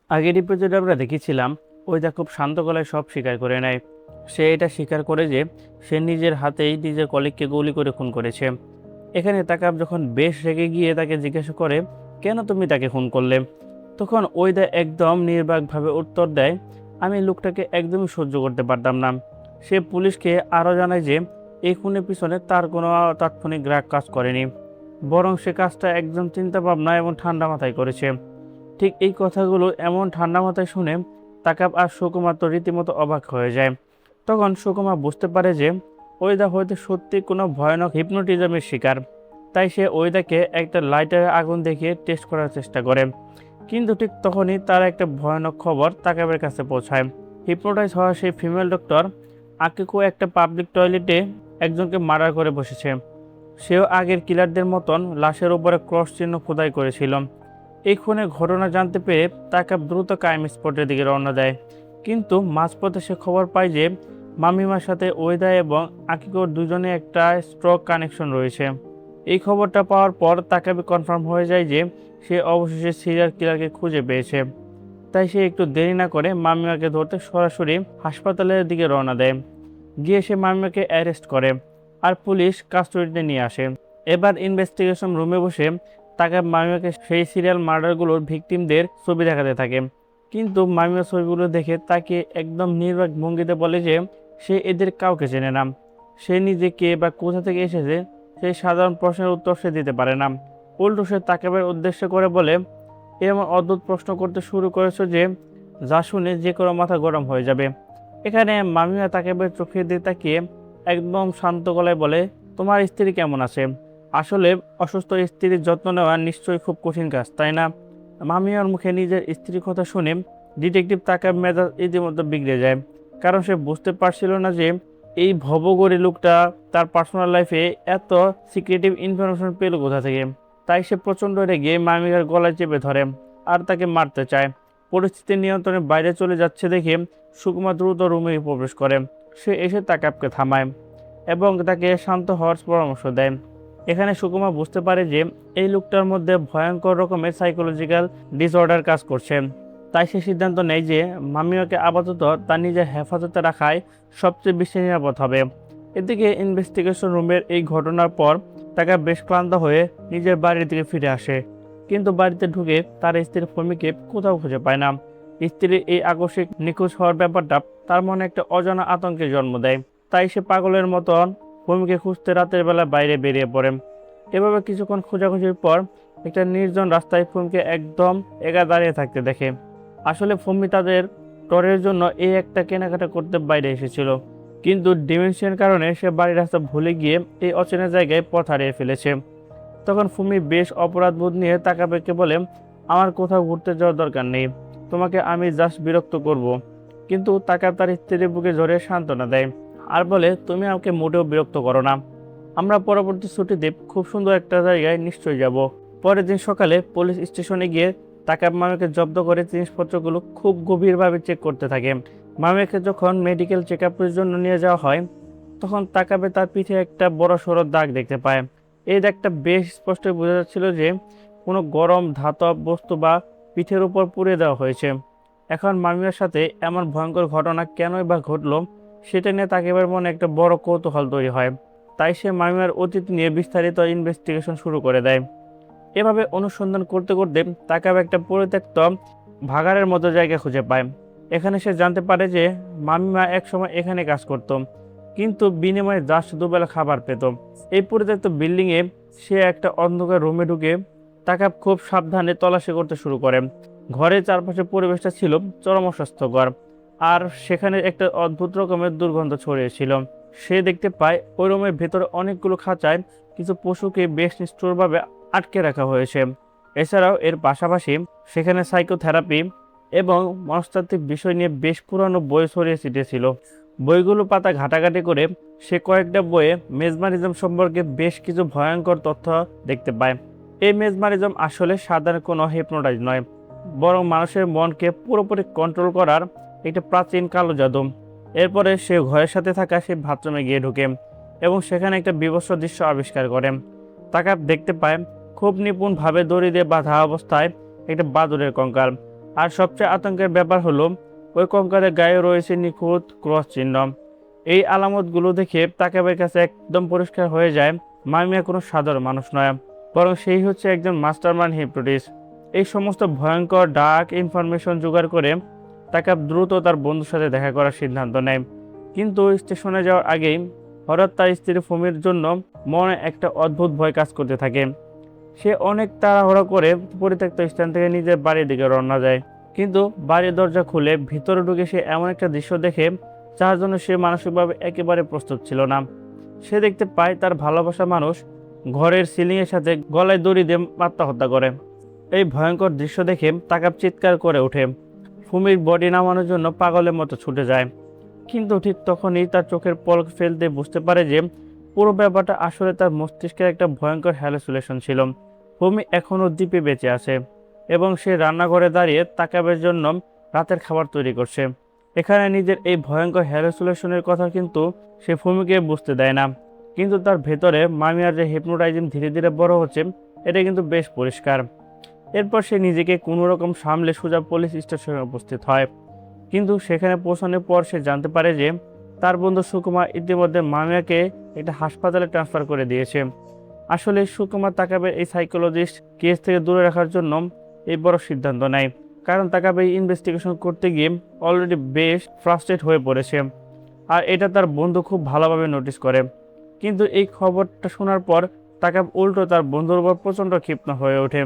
আগের এপিসোডে আমরা দেখেছিলাম ওইদা খুব শান্ত গলায় সব স্বীকার করে নেয়। সে এটা স্বীকার করে যে সে নিজের হাতেই নিজের কলিগকে গুলি করে খুন করেছে। এখানে তাকাব যখন বেশ রেগে গিয়ে তাকে জিজ্ঞাসা করে, কেন তুমি তাকে খুন করলে? তখন ওইদা একদম নির্বাকভাবে উত্তর দেয়, আমি লোকটাকে একদমই সহ্য করতে পারতাম না। সে পুলিশকে আরও জানায় যে এই খুনের পিছনে তার কোনো তাৎক্ষণিক রাগ কাজ করেনি, বরং সে কাজটা একদম চিন্তা ভাবনা এবং ঠান্ডা মাথায় করেছে। ঠিক এই কথাগুলো এমন ঠান্ডা মাথায় শুনে তাকাব আর সুকুমার তো রীতিমতো অবাক হয়ে যায়। তখন সুকুমার বুঝতে পারে যে ওইদা হয়তো সত্যি কোনো ভয়ানক হিপনোটিজমের শিকার। তাই সে ওইদাকে একটা লাইটারে আগুন দেখিয়ে টেস্ট করার চেষ্টা করে। কিন্তু ঠিক তখনই তার একটা ভয়ানক খবর তাকাবের কাছে পৌঁছায়। হিপনোটাইজ হওয়া সেই ফিমেল ডক্টর আকিকো একটা পাবলিক টয়লেটে একজনকে মার্ডার করে বসেছে। সেও আগের কিলারদের মতন লাশের উপরে ক্রস চিহ্ন খোদাই করেছিল। এই খুনের ঘটনা জানতে পেরে তাকাব দ্রুত ক্রাইম স্পটের দিকে রওনা দেয়। কিন্তু মাঝপথে সে খবর পায় যে মামিমার সাথে ওয়েদা এবং আকিকোর দুজনে একটা স্ট্রক কানেকশন রয়েছে। এই খবরটা পাওয়ার পর তাকাবি কনফার্ম হয়ে যায় যে সে অবশেষে সিরিয়াল কিলারকে খুঁজে পেয়েছে। তাই সে একটু দেরি না করে মামিমাকে ধরতে সরাসরি হাসপাতালের দিকে রওনা দেয়। গিয়ে সে মামিমাকে অ্যারেস্ট করে আর পুলিশ কাস্টডিতে নিয়ে আসে। এবার ইনভেস্টিগেশন রুমে বসে তাকে মামিমাকে সেই সিরিয়াল মার্ডারগুলোর ভিকটিমদের ছবি দেখাতে থাকে। কিন্তু মামিমা ছবিগুলো দেখে তাকে একদম নির্বাক ভঙ্গিতে বলে যে সে এদের কাউকে চেনে না। সে নিজে কে বা কোথা থেকে এসেছে সেই সাধারণ প্রশ্নের উত্তর সে দিতে পারে না। উল্টো সে তাকেবের উদ্দেশ্য করে বলে, এমন অদ্ভুত প্রশ্ন করতে শুরু করেছে যে যা শুনে যে কোনো মাথা গরম হয়ে যাবে। এখানে মামিমা তাকেবের চোখের দিকে তাকিয়ে একদম শান্ত গলায় বলে, তোমার স্ত্রী কেমন আছে? আসলে অসুস্থ স্ত্রীর যত্ন নেওয়া নিশ্চয়ই খুব কঠিন কাজ, তাই না? মামিয়ার মুখে নিজের স্ত্রীর কথা শুনে ডিটেকটিভ তাকাব মেজাজ ইতিমধ্যে বিগড়ে যায়। কারণ সে বুঝতে পারছিল না যে এই ভবঘুরে লোকটা তার পার্সোনাল লাইফে এত সিক্রেটিভ ইনফরমেশন পেল কোথা থেকে। তাই সে প্রচণ্ড রেগে মামিয়ার গলায় চেপে ধরে আর তাকে মারতে চায়। পরিস্থিতি নিয়ন্ত্রণের বাইরে চলে যাচ্ছে দেখে সুকুমার দ্রুত রুমে প্রবেশ করে। সে এসে তাকাবকে থামায় এবং তাকে শান্ত হওয়ার পরামর্শ দেয়। এখানে সুকুমা বুঝতে পারে যে এই লোকটার মধ্যে ভয়ঙ্কর রকমের সাইকোলজিক্যাল ডিসঅর্ডার কাজ করছে। তাই সে সিদ্ধান্ত নেয় যে মামিয়াকে আপাতত তার নিজের হেফাজতে রাখাই সবচেয়ে বেশি নিরাপদ হবে। এদিকে ইনভেস্টিগেশন রুমের এই ঘটনার পর তাকে বেশ ক্লান্ত হয়ে নিজের বাড়ির দিকে ফিরে আসে। কিন্তু বাড়িতে ঢুকে তার স্ত্রী ফমিকে কোথাও খুঁজে পায় না। স্ত্রীর এই আকস্মিক নিখোঁজ হওয়ার ব্যাপারটা তার মনে একটা অজানা আতঙ্কের জন্ম দেয়। তাই সে পাগলের মতন ফমিকে খুঁজতে রাতের বেলা বাইরে বেরিয়ে পড়ে। এভাবে কিছুক্ষণ খোঁজাখুঁজির পর একটা নির্জন রাস্তায় ফমিকে একদম একা দাঁড়িয়ে থাকতে দেখে। আসলে ফমি তাদের টরের জন্য এই একটা কেনাকাটা করতে বাইরে এসেছিল, কিন্তু ডিমেনশনের কারণে সে বাড়ির রাস্তা ভুলে গিয়ে এই অচেনা জায়গায় পথ হারিয়ে ফেলেছে। তখন ফুমি বেশ অপরাধবোধ নিয়ে তাকাবেকে বলে, আমার কোথাও ঘুরতে যাওয়ার দরকার নেই, তোমাকে আমি জাস্ট বিরক্ত করব। কিন্তু তাকা তার স্ত্রীর বুকে জড়ে সান্ত্বনা দেয় আর বলে, তুমি আমাকে মোটেও বিরক্ত করো না, আমরা পরবর্তী ছুটিতে খুব সুন্দর একটা জায়গায় নিশ্চয়ই যাব। পরের দিন সকালে পুলিশ স্টেশনে গিয়ে তাকাব মামিকে জব্দ করে জিনিসপত্রগুলো খুব গভীরভাবে চেক করতে থাকে। মামিকে যখন মেডিকেল চেক আপের জন্য নিয়ে যাওয়া হয় তখন তাকাবে তার পিঠে একটা বড় সড়ো দাগ দেখতে পায়। এই দাগটা বেশ স্পষ্ট বোঝা যাচ্ছিল যে কোনো গরম ধাতব বস্তু বা পিঠের উপর পুড়ে দেওয়া হয়েছে। এখন মামিয়ার সাথে এমন ভয়ঙ্কর ঘটনা কেনই বা ঘটলো সেটা নিয়ে তাকাবের মনে একটা বড় কৌতূহল তৈরি হয়। তাই সে মামিমার অতীত নিয়ে বিস্তারিত ইনভেস্টিগেশন শুরু করে দেয়। এভাবে অনুসন্ধান করতে করতে তাকাব একটা পরিত্যক্ত ভাগাড়ের মতো জায়গা খুঁজে পায়। এখানে সে জানতে পারে যে মামিমা একসময় এখানে কাজ করত, কিন্তু বিনিময়ে জাস্ট দুবেলা খাবার পেত। এই পরিত্যক্ত বিল্ডিংয়ে সে একটা অন্ধকার রুমে ঢুকে তাকাব খুব সাবধানে তল্লাশি করতে শুরু করে। ঘরের চারপাশে পরিবেশটা ছিল চরম অস্বাস্থ্যকর আর সেখানে একটা অদ্ভুত রকমের দুর্গন্ধ ছড়িয়েছিল। সে দেখতে পায় ওই রুমের ভেতরে অনেকগুলো খাঁচায় কিছু পশুকে বেশ নিষ্ঠুরভাবে আটকে রাখা হয়েছে। এছাড়াও এর পাশাপাশি সেখানে সাইকোথেরাপি এবং মনস্তাত্ত্বিক বিষয় নিয়ে বেশ পুরানো বই ছড়িয়ে ছিটিয়েছিল। বইগুলো পাতা ঘাটাঘাটি করে সে কয়েকটা বইয়ে মেজমারিজম সম্পর্কে বেশ কিছু ভয়ঙ্কর তথ্য দেখতে পায়। এই মেজমারিজম আসলে সাধারণ কোনো হিপনোটাইজ নয়, বরং মানুষের মনকে পুরোপুরি কন্ট্রোল করার একটা প্রাচীন কালো জাদু। এরপরে সে ঘরের সাথে থাকা সেই বাথরুমে গিয়ে ঢুকে এবং সেখানে একটা বীভৎস দৃশ্য আবিষ্কার করে। তাকে দেখতে পায় খুব নিপুণভাবে দড়ি দিয়ে বাঁধা অবস্থায় একটা বাদুড়ের কঙ্কাল, আর সবচেয়ে আতঙ্কের ব্যাপার হলো ওই কঙ্কালের গায়ে রয়েছে নিখুঁত ক্রস চিহ্ন। এই আলামতগুলো দেখে তাকাবের কাছে একদম পরিষ্কার হয়ে যায় মামিয়া কোনো সাধারণ মানুষ নয়, বরং সেই হচ্ছে একজন মাস্টারমাইন্ড হিপনোটিস্ট। এই সমস্ত ভয়ঙ্কর ডার্ক ইনফরমেশন জোগাড় করে তাকাব দ্রুত তার বন্ধুর সাথে দেখা করার সিদ্ধান্ত নেয়। কিন্তু স্টেশনে যাওয়ার আগেই হঠাৎ তার স্ত্রী ফুমির জন্য মনে একটা অদ্ভুত ভয় কাজ করতে থাকে। সে অনেক তাড়াহুড়ো করে পরিত্যক্ত স্থান থেকে নিজের বাড়ির দিকে রওনা যায়। কিন্তু বাড়ির দরজা খুলে ভিতরে ঢুকে সে এমন একটা দৃশ্য দেখে যার জন্য সে মানসিকভাবে একেবারে প্রস্তুত ছিল না। সে দেখতে পায় তার ভালোবাসা মানুষ ঘরের সিলিংয়ের সাথে গলায় দড়ি দিয়ে আত্মহত্যা করে। এই ভয়ঙ্কর দৃশ্য দেখে তাকাব চিৎকার করে ওঠে, ফুমির বডি নামানোর জন্য পাগলের মতো ছুটে যায়। কিন্তু ঠিক তখনই তার চোখের পলক ফেলতে বুঝতে পারে যে পুরো ব্যাপারটা আসলে তার মস্তিষ্কের একটা ভয়ঙ্কর হ্যালুসিনেশন ছিল। ফুমি এখনও দ্বীপে বেঁচে আছে এবং সে রান্নাঘরে দাঁড়িয়ে তাকাবের জন্য রাতের খাবার তৈরি করছে। এখানে নিজের এই ভয়ঙ্কর হ্যালুসিনেশনের কথা কিন্তু সে ফুমিকে বুঝতে দেয় না। কিন্তু তার ভেতরে মামিয়ার যে হিপনোটাইজিং ধীরে ধীরে বড় হচ্ছে এটা কিন্তু বেশ পরিষ্কার। এরপর সে নিজেকে কোনো রকম সামলে সোজা পুলিশ স্টেশনে উপস্থিত হয়। কিন্তু সেখানে পৌঁছানোর পর সে জানতে পারে যে তার বন্ধু সুকুমার ইতিমধ্যে মামিয়াকে একটা হাসপাতালে ট্রান্সফার করে দিয়েছে। আসলে সুকুমার তাকাবের এই সাইকোলজিস্ট কেস থেকে দূরে রাখার জন্য এই বড় সিদ্ধান্ত নেয়, কারণ তাকাবে এই ইনভেস্টিগেশন করতে গিয়ে অলরেডি বেশ ফ্রাস্ট্রেট হয়ে পড়েছে। আর এটা তার বন্ধু খুব ভালোভাবে নোটিস করে। কিন্তু এই খবরটা শোনার পর তাকাব উল্টো তার বন্ধুর উপর প্রচণ্ড ক্ষিপ্ত হয়ে ওঠে।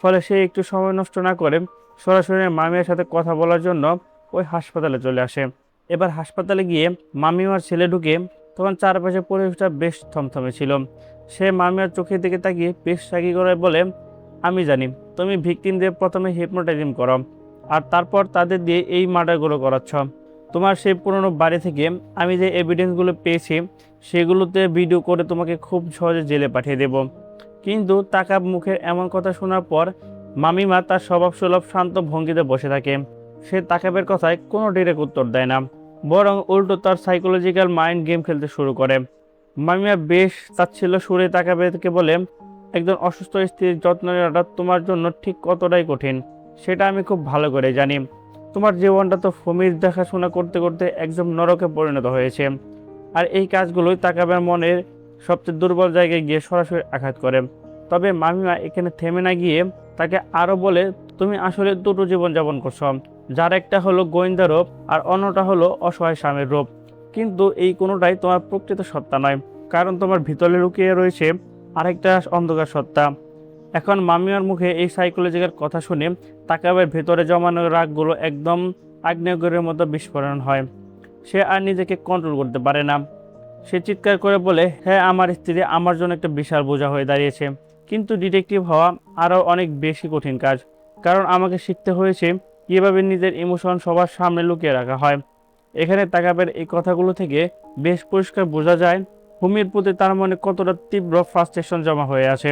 ফলে সে একটু সময় নষ্ট না করে সরাসরি মামিয়ার সাথে কথা বলার জন্য ওই হাসপাতালে চলে আসে। এবার হাসপাতালে গিয়ে মামিমার ছেলে ঢুকে তখন চারপাশে পরিবেশটা বেশ থমথমে ছিল। সে মামিয়ার চোখের দিকে তাকিয়ে বেশ রাগী করে বলে, আমি জানি তুমি ভিকটিমদের প্রথমে হিপনোটাইজিং করো আর তারপর তাদের দিয়ে এই মার্ডারগুলো করাচ্ছ। তোমার সেই পুরনো বাড়ি থেকে আমি যে এভিডেন্সগুলো পেয়েছি সেগুলোতে ভিডিও করে তোমাকে খুব সহজে জেলে পাঠিয়ে দেব। কিন্তু তাকাব মুখের এমন কথা শোনার পর মামিমা তার স্বভাবসুলভ শান্ত ভঙ্গিতে বসে থাকে। সে তাকাবের কথায় কোনো ডিরেক্ট উত্তর দেয় না, বরং উল্টো তার সাইকোলজিক্যাল মাইন্ড গেম খেলতে শুরু করে। মামিমা বেশ তাচ্ছিল্য সুরে তাকাবেকে বলে, একজন অসুস্থ স্ত্রীর যত্ন নেওয়াটা তোমার জন্য ঠিক কতটাই কঠিন সেটা আমি খুব ভালো করে জানি। তোমার জীবনটা তো ফুমির দেখাশোনা করতে করতে একদম নরকে পরিণত হয়েছে। আর এই কাজগুলোই তাকাবের মনের সবচেয়ে দুর্বল জায়গায় গিয়ে সরাসরি আঘাত করে। তবে মামিমা এখানে থেমে না গিয়ে তাকে আরও বলে, তুমি আসলে দুটো জীবন যাপন করছো, যার একটা হলো গোয়েন্দা রূপ আর অন্যটা হলো অসহায় স্বামীর রূপ। কিন্তু এই কোনোটাই তোমার প্রকৃত সত্তা নয়, কারণ তোমার ভিতরে লুকিয়ে রয়েছে আরেকটা অন্ধকার সত্তা। এখন মামিমার মুখে এই সাইকোলজিক্যাল কথা শুনে তাকাবের ভেতরে জমানো রাগগুলো একদম আগ্নেয়গিরির মতো বিস্ফোরণ হয়। সে আর নিজেকে কন্ট্রোল করতে পারে না। সে চিৎকার করে বলে, হ্যাঁ, আমার স্ত্রী আমার জন্য একটা বিশাল বোঝা হয়ে দাঁড়িয়েছে। কিন্তু ডিটেকটিভ হওয়া আরও অনেক বেশি কঠিন কাজ, কারণ আমাকে শিখতে হয়েছে কীভাবে নিজের ইমোশন সবার সামনে লুকিয়ে রাখা হয়। এখানে তাকাবের এই কথাগুলো থেকে বেশ পরিষ্কার বোঝা যায় হুমির প্রতি তার মনে কতটা তীব্র ফ্রাস্ট্রেশন জমা হয়ে আছে।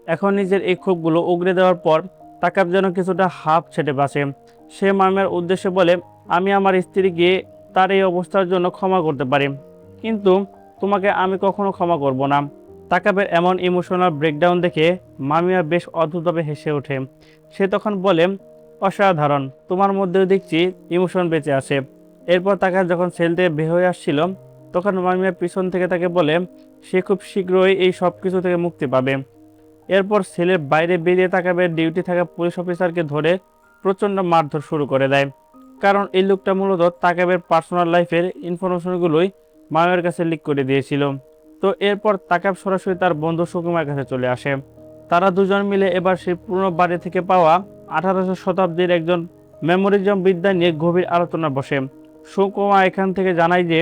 এখন নিজের এই ক্ষোভগুলো উগড়ে দেওয়ার পর তাকাব যেন কিছুটা হাফ ছেটে বাঁচে। সে মামিয়ার উদ্দেশ্যে বলে, আমি আমার স্ত্রীকে তার এই অবস্থার জন্য ক্ষমা করতে পারি, কিন্তু তোমাকে আমি কখনো ক্ষমা করব না। তাকাবের এমন ইমোশনাল ব্রেকডাউন দেখে মামিয়া বেশ অদ্ভুতভাবে হেসে ওঠে। সে তখন বলে, অসাধারণ, তোমার মধ্যেও দেখছি ইমোশন বেঁচে আছে। এরপর তাকাব যখন সেল থেকে বের হয়ে আসছিল তখন মামিয়া পিছন থেকে তাকে বলে সে খুব শীঘ্রই এই সব কিছু থেকে মুক্তি পাবে। এরপর সেলের বাইরে বেরিয়ে তাকাবের ডিউটি থাকা পুলিশ অফিসারকে ধরে প্রচণ্ড মারধর শুরু করে দেয়, কারণ এই লোকটা মূলত তাকাবের পার্সোনাল লাইফের ইনফরমেশনগুলোই মামিয়ার কাছে লিক করে দিয়েছিল। তো এরপর তাকাব সরাসরি তার বন্ধু সুকুমার কাছে চলে আসে। তারা দুজন মিলে এবার সেই পুরনো বাড়ি থেকে পাওয়া 1800 শতাব্দীর একজন মেমোরিজম বিদ্যা নিয়ে গভীর আলোচনা বসে। সুকুমা এখান থেকে জানায় যে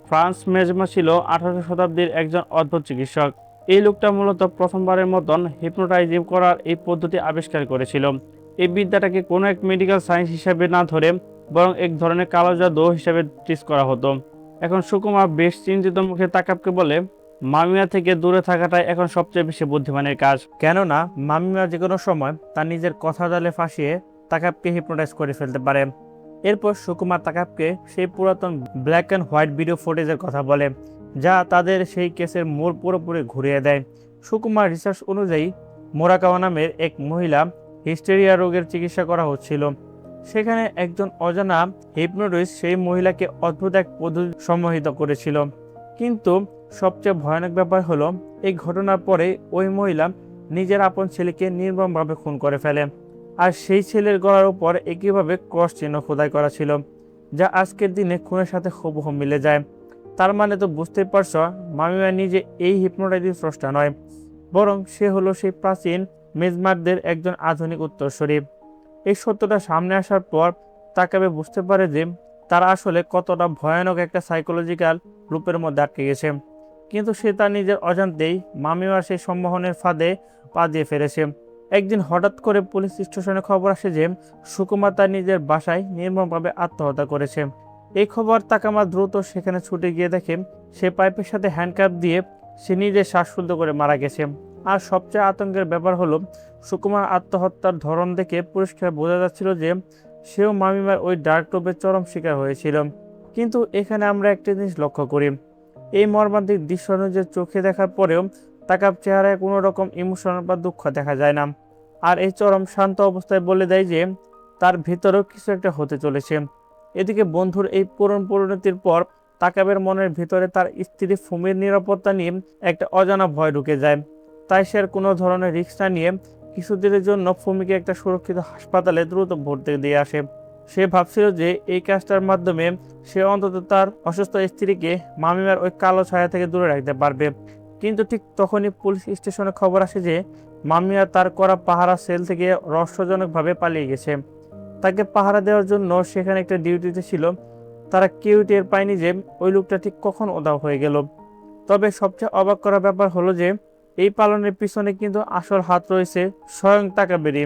ফ্রান্স মেজমা ছিল 1800 শতাব্দীর একজন অদ্ভুত চিকিৎসক। এই লোকটা মূলত প্রথমবারের মতন হিপনোটাইজিং করার এই পদ্ধতি আবিষ্কার করেছিল। এই বিদ্যাটাকে কোনো এক মেডিকেল সায়েন্স হিসেবে না ধরে বরং এক ধরনের কালো জাদু হিসেবে ট্রিট করা হতো। এখন সুকুমা বেশ চিন্তিত মুখে তাকাবকে বলে, মামিমা থেকে দূরে থাকাটাই এখন সবচেয়ে বেশি বুদ্ধিমানের কাজ, কেননা মামিমা যে কোনো সময় তার নিজের কথা জালে ফাঁসিয়ে তাকাবকে হিপনোটাইজ করে ফেলতে পারে। এরপর সুকুমার তাকাবকে সেই পুরাতন ব্ল্যাক অ্যান্ড হোয়াইট ভিডিও ফুটেজের কথা বলে, যা তাদের সেই কেসের মোড় পুরোপুরি ঘুরিয়ে দেয়। সুকুমার রিসার্চ অনুযায়ী মোরাকাওয়া নামের এক মহিলা হিস্টেরিয়া রোগের চিকিৎসা করা হচ্ছিল। সেখানে একজন অজানা হিপনোটিস্ট সেই মহিলাকে অদ্ভুত এক পদ্ধতি সম্মোহিত করেছিল। কিন্তু সবচেয়ে ভয়ানক ব্যাপার হলো, এই ঘটনার পরে ওই মহিলা নিজের আপন ছেলেকে নির্মমভাবে খুন করে ফেলে। আর সেই ছেলের গলার উপর একইভাবে ক্রস চিহ্ন খোদাই করা ছিল, যা আজকের দিনে খুনের সাথে হুবহু মিলে যায়। তার মানে তো বুঝতেই পারছো, মামিমা নিজে এই হিপনোটাইজিস স্রষ্টা নয়, বরং সে হলো সেই প্রাচীন মেজমারদের একজন আধুনিক উত্তরসূরি। এই সত্যটা সামনে আসার পর তাকাবে বুঝতে পারে যে তারা আসলে কতটা ভয়ানক একটা সাইকোলজিক্যাল লুপের মধ্যে আটকে গেছে। কিন্তু সে তার নিজের অজান্তেই মামিমার সেই সম্মোহনের ফাঁদে পা দিয়ে ফেলেছে। একদিন হঠাৎ করে পুলিশ স্টেশনে খবর আসে যে সুকুমার তার নিজের বাসায় নির্মমভাবে আত্মহত্যা করেছে। এই খবর তাকামা দ্রুত সেখানে ছুটে গিয়ে দেখে সে পাইপের সাথে হ্যান্ডকাপ দিয়ে সে নিজে শ্বাসরুদ্ধ করে মারা গেছে। আর সবচেয়ে আতঙ্কের ব্যাপার হলো, সুকুমার আত্মহত্যার ধরন দেখে পরিষ্কার বোঝা যাচ্ছিল যে সেও মামিমার ওই ডার্ক রূপের চরম শিকার হয়েছিল। কিন্তু এখানে আমরা একটা জিনিস লক্ষ্য করি, এই মর্মান্তিক দৃশ্য নিজের চোখে দেখার পরেও তাকাব চেহারায় কোনো রকম ইমোশন বা দুঃখ দেখা যায় না। আর এই চরম শান্ত অবস্থায় বলে দেয় যে তার ভিতরেও কিছু একটা হতে চলেছে। এদিকে বন্ধুর এই পরিণতির পর তাকাবের মনের ভিতরে তার স্ত্রী ফুমির নিরাপত্তা নিয়ে একটা অজানা ভয় ঢুকে যায়। তাই সে আর কোনো ধরনের রিস্ক না নিয়ে কিছুদিনের জন্য ফুমিকে একটা সুরক্ষিত হাসপাতালে দ্রুত ভর্তি দিয়ে আসে। সে ভাবছিল যে এই কাজটার মাধ্যমে সে অন্তত তার অসুস্থ স্ত্রীকে মামিমার ওই কালো ছায়া থেকে দূরে রাখতে পারবে। কিন্তু ঠিক তখনই পুলিশ স্টেশনে খবর আসে যে মামিয়া তার করা পাহারা সেল থেকে রহস্যজনকভাবে পালিয়ে গেছে। তাকে পাহারা দেওয়ার জন্য সেখানে একটা ডিউটিতে ছিল। তারা কেউ টের পায়নি যে ওই লোকটা ঠিক কখন উধাও হয়ে গেল। তবে সবচেয়ে অবাক করা ব্যাপার হলো যে এই পালনের পিছনে কিন্তু আসল হাত রয়েছে স্বয়ং তাকাবেরই।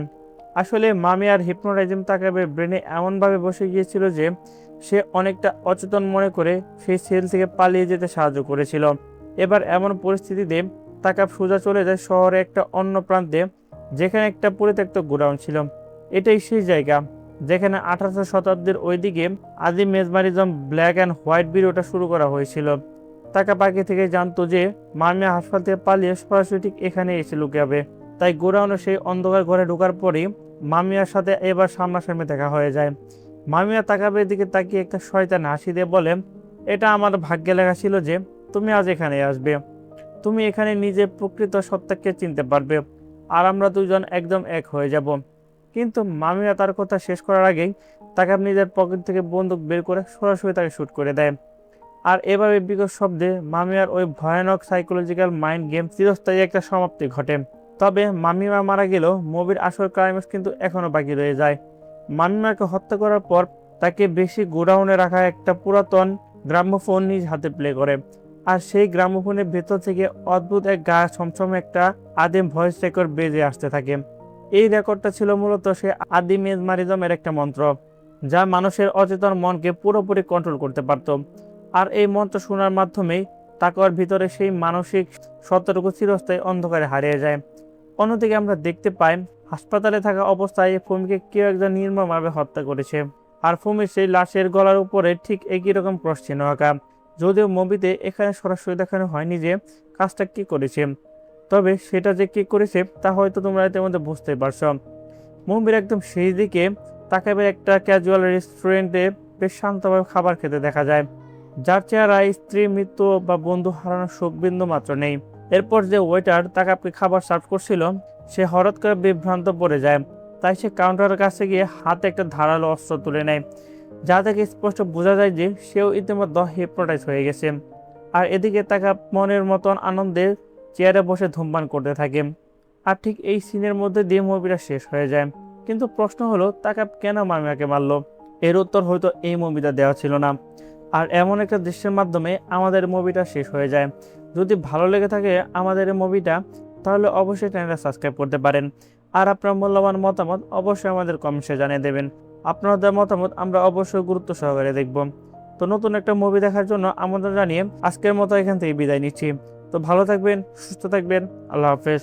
আসলে মামিয়ার হিপনোটাইজম তাকাবের ব্রেনে এমনভাবে বসে গিয়েছিল যে সে অনেকটা অচেতন মনে করে সেই সেল থেকে পালিয়ে যেতে সাহায্য করেছিল। এবার এমন পরিস্থিতিতে তাকাব সোজা চলে যায় শহরে একটা অন্য প্রান্তে, যেখানে একটা পরিত্যক্ত গোডাউন ছিল। এটাই সেই জায়গা যেখানে 18শো শতাব্দীর ওইদিকে আদিম মেজমারিজম ব্ল্যাক অ্যান্ড হোয়াইট ভিডিওটা শুরু করা হয়েছিল। তাকাব আগে থেকে জানতো যে মামিয়া হাসপাতাল থেকে পালিয়ে সরাসরি ঠিক এখানে এসে লুকাবে। তাই গোডাউনে সেই অন্ধকার ঘরে ঢোকার পরই মামিয়ার সাথে এবার সামনাসামনি দেখা হয়ে যায়। মামিয়া তাকাবের দিকে তাকিয়ে একটা শয়তান হাসি দিয়ে বলে, এটা আমার ভাগ্যে লেখা ছিল যে তুমি আজ এখানে আসবে। তুমি এখানে নিজের প্রকৃত সত্তাকে চিনতে পারবে, আর আমরা দুজন একদম এক হয়ে যাব। কিন্তু মামিয়া তার কথা শেষ করার আগেই তাকাব নিজের পকেট থেকে বন্দুক বের করে সরাসরি তাকে শুট করে দেয়। আর এভাবে বিকট শব্দে মামিয়ার ওই ভয়ানক সাইকোলজিক্যাল মাইন্ড গেম চিরস্থায়ী একটা সমাপ্তি ঘটে। তবে মামিমা মারা গেলেও মুভির আসল ক্লাইম্যাক্স কিন্তু এখনো বাকি রয়ে যায়। মামিমাকে হত্যা করার পর তাকে বেশি গোডাউনে রাখা একটা পুরাতন গ্রামোফোন নিজ হাতে প্লে করে। আর সেই গ্রামোফোনের ভেতর থেকে অদ্ভুত এক গা ছমছমে একটা আদিম ভয়েস রেকর্ড বেজে আসতে থাকে। এই রেকর্ডটা ছিল মূলত সেই আদিম মেজমারিজমের একটা মন্ত্র, যা মানুষের অচেতন মনকে পুরোপুরি কন্ট্রোল করতে পারত। আর এই মন্ত্র শোনার মাধ্যমেই তাকওয়ার ভিতরে সেই মানসিক সত্যটুকু চিরস্থায়ী অন্ধকারে হারিয়ে যায়। অন্যদিকে আমরা দেখতে পাই হাসপাতালে থাকা অবস্থায় ফুমিকে কেউ একজন নির্মমভাবে হত্যা করেছে। আর ফুমির সেই লাশের গলার উপরে ঠিক একই রকম ক্রস চিহ্ন আঁকা। যদিও মুভিতে এখানে সরাসরি দেখানো হয়নি যে কাজটা কি করেছে, তবে সেটা যে কি করেছে তা হয়তো তোমরা এর মধ্যে বুঝতে পারছো। মুভির একদম শেষ দিকে তাকাবের একটা ক্যাজুয়াল রেস্টুরেন্টে বেশ শান্তভাবে খাবার খেতে দেখা যায়, যার চেহারায় স্ত্রী মৃত্যু বা বন্ধু হারানোর শোকবিন্দু মাত্র নেই। এরপর যে ওয়েটার তাকাবকে খাবার সার্ভ করছিল সে হঠাৎ করে বিভ্রান্ত পড়ে যায়। তাই সে কাউন্টারের কাছে গিয়ে হাতে একটা ধারালো অস্ত্র তুলে নেয়, যা থেকে স্পষ্ট বোঝা যায় যে সেও ইতিমধ্যে হিপনোটাইজ হয়ে গেছে। আর এদিকে তাকাব মনের মতন আনন্দে চেয়ারে বসে ধূমপান করতে থাকে। আর ঠিক এই সিনের মধ্যে দিয়ে মুভিটা শেষ হয়ে যায়। কিন্তু প্রশ্ন হলো, তাকাব কেন মামিয়াকে মারলো? এর উত্তর হয়তো এই মুভিটা দেওয়া ছিল না। আর এমন একটা দৃশ্যের মাধ্যমে আমাদের মুভিটা শেষ হয়ে যায়। যদি ভালো লেগে থাকে আমাদের এই মুভিটা, তাহলে অবশ্যই চ্যানেলটা সাবস্ক্রাইব করতে পারেন। আর আপনার মূল্যবান মতামত অবশ্যই আমাদের কমেন্টসে জানিয়ে দেবেন। আপনাদের মতামত আমরা অবশ্যই গুরুত্ব সহকারে দেখব। তো নতুন একটা মুভি দেখার জন্য আমন্ত্রণ জানিয়ে আজকের মতো এখান থেকে বিদায় নিচ্ছি। তো ভালো থাকবেন, সুস্থ থাকবেন, আল্লাহ হাফেজ।